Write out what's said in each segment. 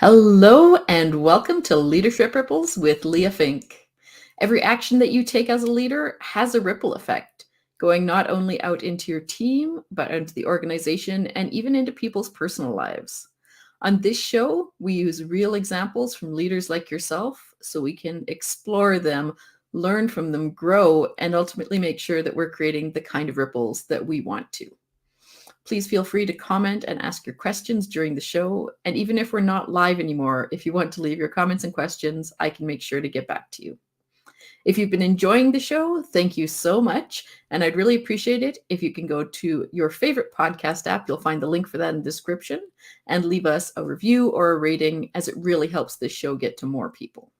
Hello and welcome to Leadership Ripples with Leah Fink. Every action that you take as a leader has a ripple effect, going not only out into your team, but into the organization and even into people's personal lives. On this show, we use real examples from leaders like yourself so we can explore them, learn from them, grow, and ultimately make sure that we're creating the kind of ripples that we want to. Please feel free to comment and ask your questions during the show. And even if we're not live anymore, if you want to leave your comments and questions, I can make sure to get back to you. If you've been enjoying the show, thank you so much. And I'd really appreciate it if you can go to your favorite podcast app. You'll find the link for that in the description and leave us a review or a rating, as it really helps this show get to more people.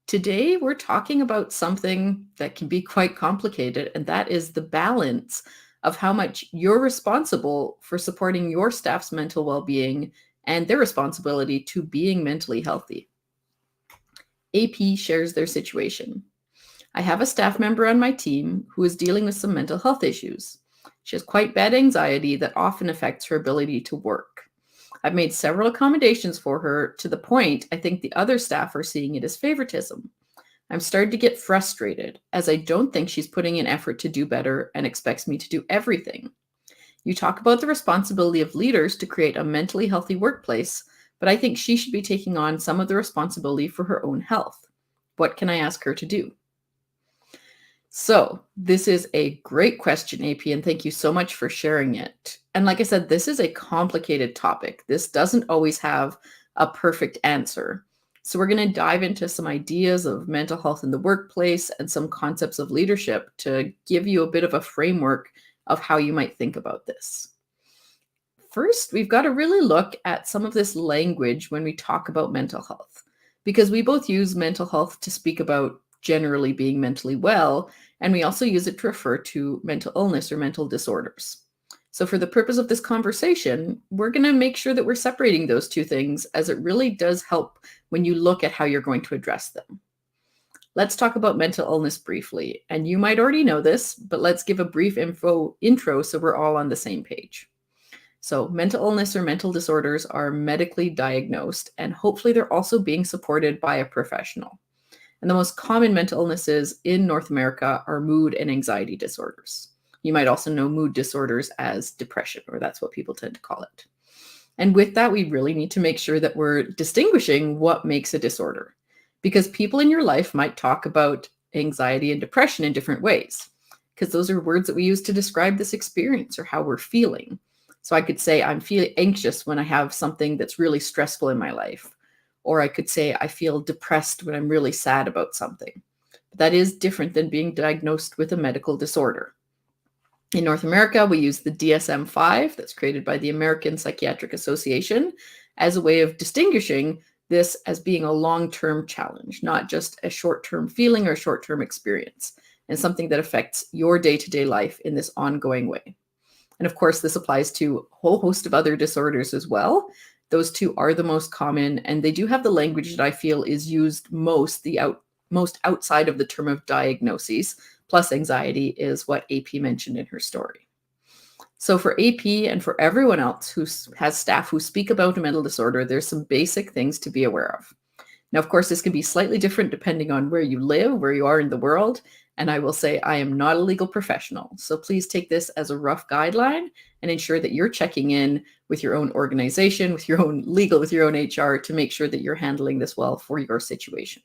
Today, we're talking about something that can be quite complicated, and that is the balance of how much you're responsible for supporting your staff's mental well-being and their responsibility to being mentally healthy. AP shares their situation. I have a staff member on my team who is dealing with some mental health issues. She has quite bad anxiety that often affects her ability to work. I've made several accommodations for her to the point I think the other staff are seeing it as favoritism. I'm starting to get frustrated as I don't think she's putting in effort to do better and expects me to do everything. You talk about the responsibility of leaders to create a mentally healthy workplace, but I think she should be taking on some of the responsibility for her own health. What can I ask her to do? So, this is a great question, AP, and thank you so much for sharing it. And like I said, this is a complicated topic. This doesn't always have a perfect answer. So, we're going to dive into some ideas of mental health in the workplace and some concepts of leadership to give you a bit of a framework of how you might think about this. First, we've got to really look at some of this language when we talk about mental health, because we both use mental health to speak about generally being mentally well, and we also use it to refer to mental illness or mental disorders. So for the purpose of this conversation, we're going to make sure that we're separating those two things, as it really does help when you look at how you're going to address them. Let's talk about mental illness briefly. And you might already know this, but let's give a brief intro so we're all on the same page. So mental illness or mental disorders are medically diagnosed, and hopefully they're also being supported by a professional. And the most common mental illnesses in North America are mood and anxiety disorders. You might also know mood disorders as depression, or that's what people tend to call it. And with that, we really need to make sure that we're distinguishing what makes a disorder, because people in your life might talk about anxiety and depression in different ways, because those are words that we use to describe this experience or how we're feeling. So I could say I'm feeling anxious when I have something that's really stressful in my life. Or I could say I feel depressed when I'm really sad about something. But that is different than being diagnosed with a medical disorder. In North America, we use the DSM-5 that's created by the American Psychiatric Association as a way of distinguishing this as being a long-term challenge, not just a short-term feeling or short-term experience, and something that affects your day-to-day life in this ongoing way. And of course, this applies to a whole host of other disorders as well. Those two are the most common, and they do have the language that I feel is used most outside of the term of diagnoses, plus anxiety is what AP mentioned in her story. So for AP and for everyone else who has staff who speak about a mental disorder, there's some basic things to be aware of. Now, of course, this can be slightly different depending on where you live, where you are in the world. And I will say I am not a legal professional. So please take this as a rough guideline and ensure that you're checking in with your own organization, with your own legal, with your own HR to make sure that you're handling this well for your situation.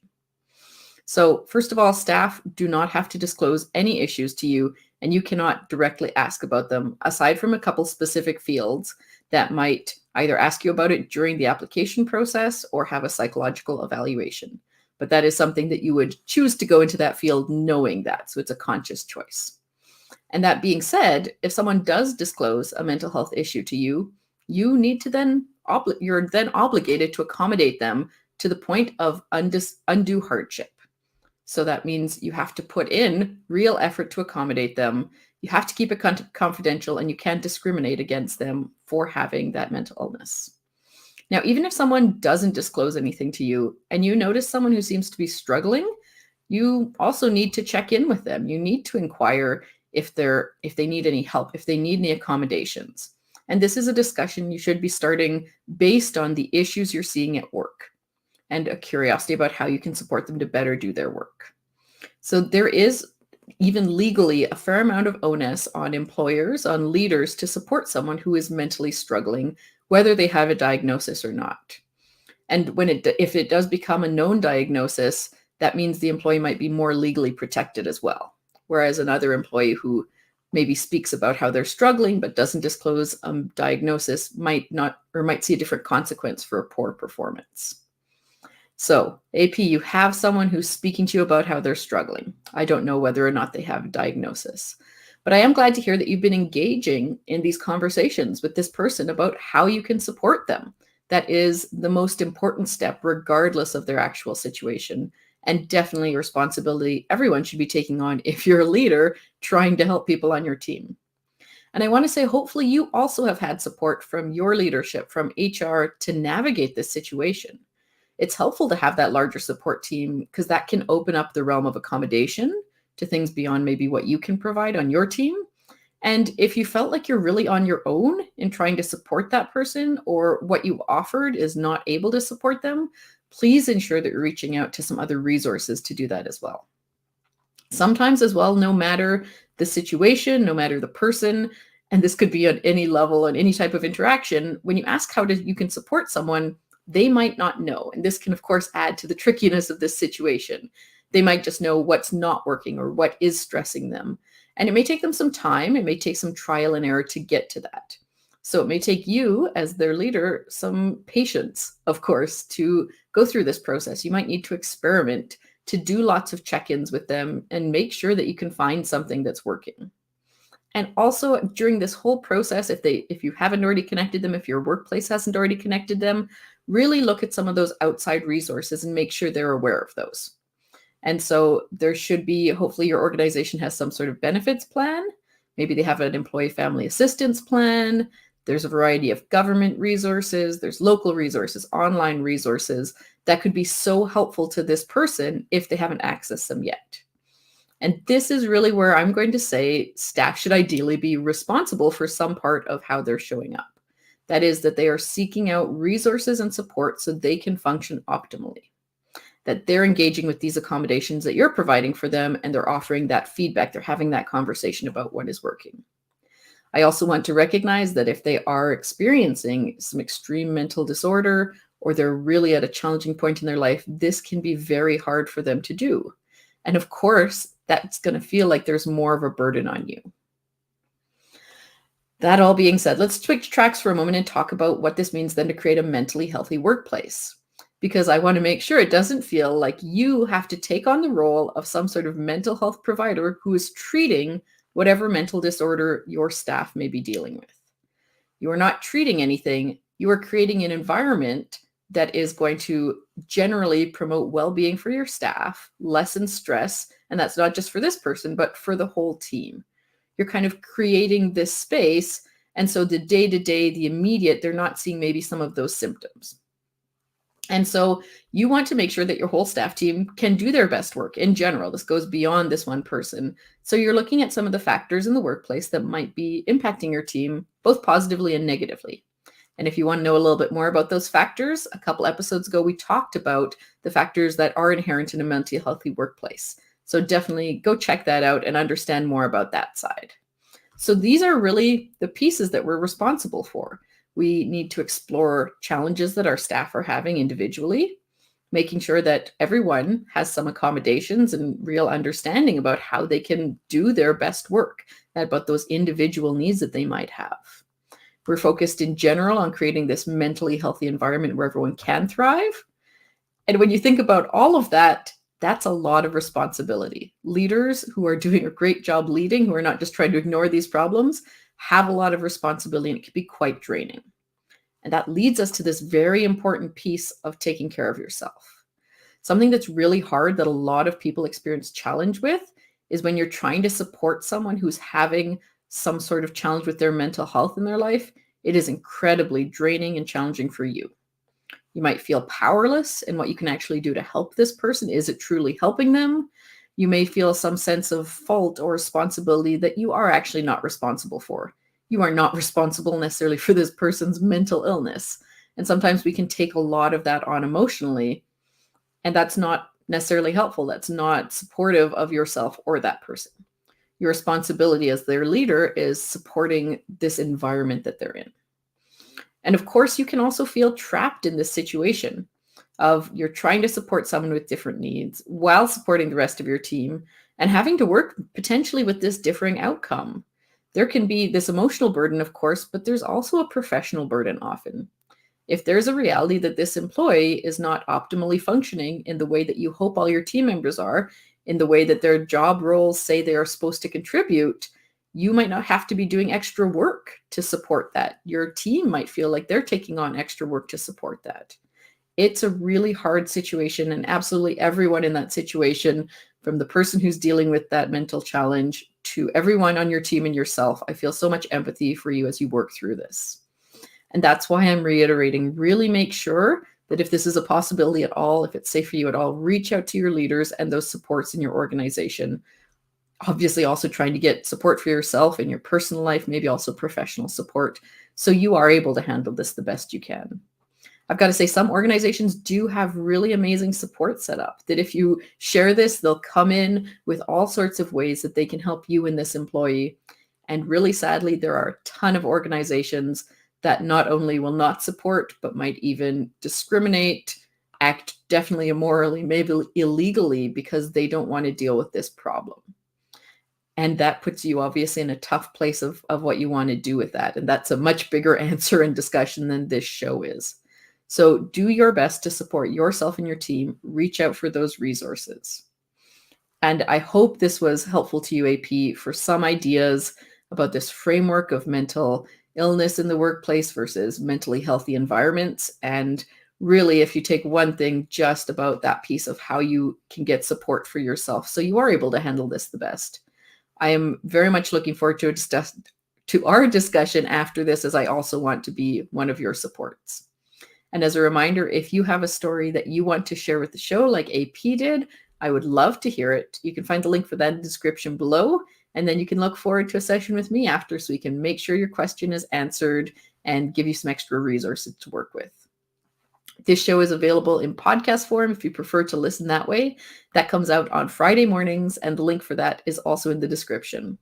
So first of all, staff do not have to disclose any issues to you, and you cannot directly ask about them, aside from a couple specific fields that might either ask you about it during the application process or have a psychological evaluation. But that is something that you would choose to go into that field knowing that. So it's a conscious choice. And that being said, if someone does disclose a mental health issue to you, you need to you're then obligated to accommodate them to the point of undue hardship. So that means you have to put in real effort to accommodate them. You have to keep it confidential, and you can't discriminate against them for having that mental illness. Now, even if someone doesn't disclose anything to you and you notice someone who seems to be struggling, you also need to check in with them. You need to inquire if they need any help, if they need any accommodations. And this is a discussion you should be starting based on the issues you're seeing at work and a curiosity about how you can support them to better do their work. So there is even legally a fair amount of onus on employers, on leaders to support someone who is mentally struggling, whether they have a diagnosis or not. And if it does become a known diagnosis, that means the employee might be more legally protected as well. Whereas another employee who maybe speaks about how they're struggling but doesn't disclose a diagnosis might not, or might see a different consequence for a poor performance. So, AP, you have someone who's speaking to you about how they're struggling. I don't know whether or not they have a diagnosis, but I am glad to hear that you've been engaging in these conversations with this person about how you can support them. That is the most important step, regardless of their actual situation, and definitely a responsibility everyone should be taking on if you're a leader trying to help people on your team. And I want to say, hopefully, you also have had support from your leadership, from HR, to navigate this situation. It's helpful to have that larger support team because that can open up the realm of accommodation to things beyond maybe what you can provide on your team. And if you felt like you're really on your own in trying to support that person, or what you offered is not able to support them, please ensure that you're reaching out to some other resources to do that as well. Sometimes as well, no matter the situation, no matter the person, and this could be on any level and any type of interaction, when you ask you can support someone, they might not know. And this can, of course, add to the trickiness of this situation. They might just know what's not working or what is stressing them. And it may take them some time. It may take some trial and error to get to that. So it may take you, as their leader, some patience, of course, to go through this process. You might need to experiment, to do lots of check-ins with them and make sure that you can find something that's working. And also during this whole process, if you haven't already connected them, if your workplace hasn't already connected them, really look at some of those outside resources and make sure they're aware of those. And so there should be, hopefully your organization has some sort of benefits plan. Maybe they have an employee family assistance plan. There's a variety of government resources. There's local resources, online resources that could be so helpful to this person if they haven't accessed them yet. And this is really where I'm going to say staff should ideally be responsible for some part of how they're showing up. That is, that they are seeking out resources and support so they can function optimally. That they're engaging with these accommodations that you're providing for them, and they're offering that feedback. They're having that conversation about what is working. I also want to recognize that if they are experiencing some extreme mental disorder, or they're really at a challenging point in their life, this can be very hard for them to do. And of course, that's going to feel like there's more of a burden on you. That all being said, let's switch tracks for a moment and talk about what this means then to create a mentally healthy workplace. Because I want to make sure it doesn't feel like you have to take on the role of some sort of mental health provider who is treating whatever mental disorder your staff may be dealing with. You are not treating anything. You are creating an environment that is going to generally promote well-being for your staff, lessen stress, and that's not just for this person, but for the whole team. You're kind of creating this space, and so the day-to-day, the immediate, they're not seeing maybe some of those symptoms. And so you want to make sure that your whole staff team can do their best work in general. This goes beyond this one person. So you're looking at some of the factors in the workplace that might be impacting your team, both positively and negatively. And if you want to know a little bit more about those factors, a couple episodes ago, we talked about the factors that are inherent in a mentally healthy workplace. So definitely go check that out and understand more about that side. So these are really the pieces that we're responsible for. We need to explore challenges that our staff are having individually, making sure that everyone has some accommodations and real understanding about how they can do their best work, about those individual needs that they might have. We're focused in general on creating this mentally healthy environment where everyone can thrive. And when you think about all of that, that's a lot of responsibility. Leaders who are doing a great job leading, who are not just trying to ignore these problems, have a lot of responsibility, and it can be quite draining. And that leads us to this very important piece of taking care of yourself. Something that's really hard that a lot of people experience challenge with is when you're trying to support someone who's having some sort of challenge with their mental health in their life. It is incredibly draining and challenging for you. You might feel powerless in what you can actually do to help this person. Is it truly helping them? You may feel some sense of fault or responsibility that you are actually not responsible for. You are not responsible necessarily for this person's mental illness. And sometimes we can take a lot of that on emotionally, and that's not necessarily helpful. That's not supportive of yourself or that person. Your responsibility as their leader is supporting this environment that they're in. And of course, you can also feel trapped in this situation of you're trying to support someone with different needs while supporting the rest of your team and having to work potentially with this differing outcome. There can be this emotional burden, of course, but there's also a professional burden often. If there's a reality that this employee is not optimally functioning in the way that you hope all your team members are, in the way that their job roles say they are supposed to contribute, you might not have to be doing extra work to support that. Your team might feel like they're taking on extra work to support that. It's a really hard situation, and absolutely everyone in that situation, from the person who's dealing with that mental challenge to everyone on your team and yourself, I feel so much empathy for you as you work through this. And that's why I'm reiterating, really make sure that if this is a possibility at all, if it's safe for you at all, reach out to your leaders and those supports in your organization. Obviously, also trying to get support for yourself in your personal life, maybe also professional support, so you are able to handle this the best you can. I've got to say, some organizations do have really amazing support set up that if you share this, they'll come in with all sorts of ways that they can help you and this employee. And really sadly, there are a ton of organizations that not only will not support, but might even discriminate, act definitely immorally, maybe illegally, because they don't want to deal with this problem. And that puts you obviously in a tough place of what you want to do with that. And that's a much bigger answer and discussion than this show is. So do your best to support yourself and your team. Reach out for those resources. And I hope this was helpful to you, AP, for some ideas about this framework of mental illness in the workplace versus mentally healthy environments. And really, if you take one thing, just about that piece of how you can get support for yourself so you are able to handle this the best. I am very much looking forward to our discussion after this, as I also want to be one of your supports. And as a reminder, if you have a story that you want to share with the show, like AP did, I would love to hear it. You can find the link for that in the description below, and then you can look forward to a session with me after so we can make sure your question is answered and give you some extra resources to work with. This show is available in podcast form if you prefer to listen that way. That comes out on Friday mornings, and the link for that is also in the description.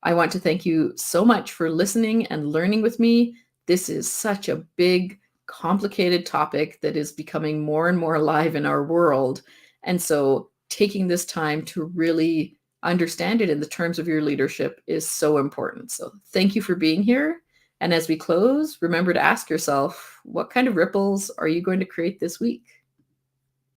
I want to thank you so much for listening and learning with me. This is such a big, complicated topic that is becoming more and more alive in our world. And so taking this time to really understand it in the terms of your leadership is so important. So thank you for being here. And as we close, remember to ask yourself, what kind of ripples are you going to create this week?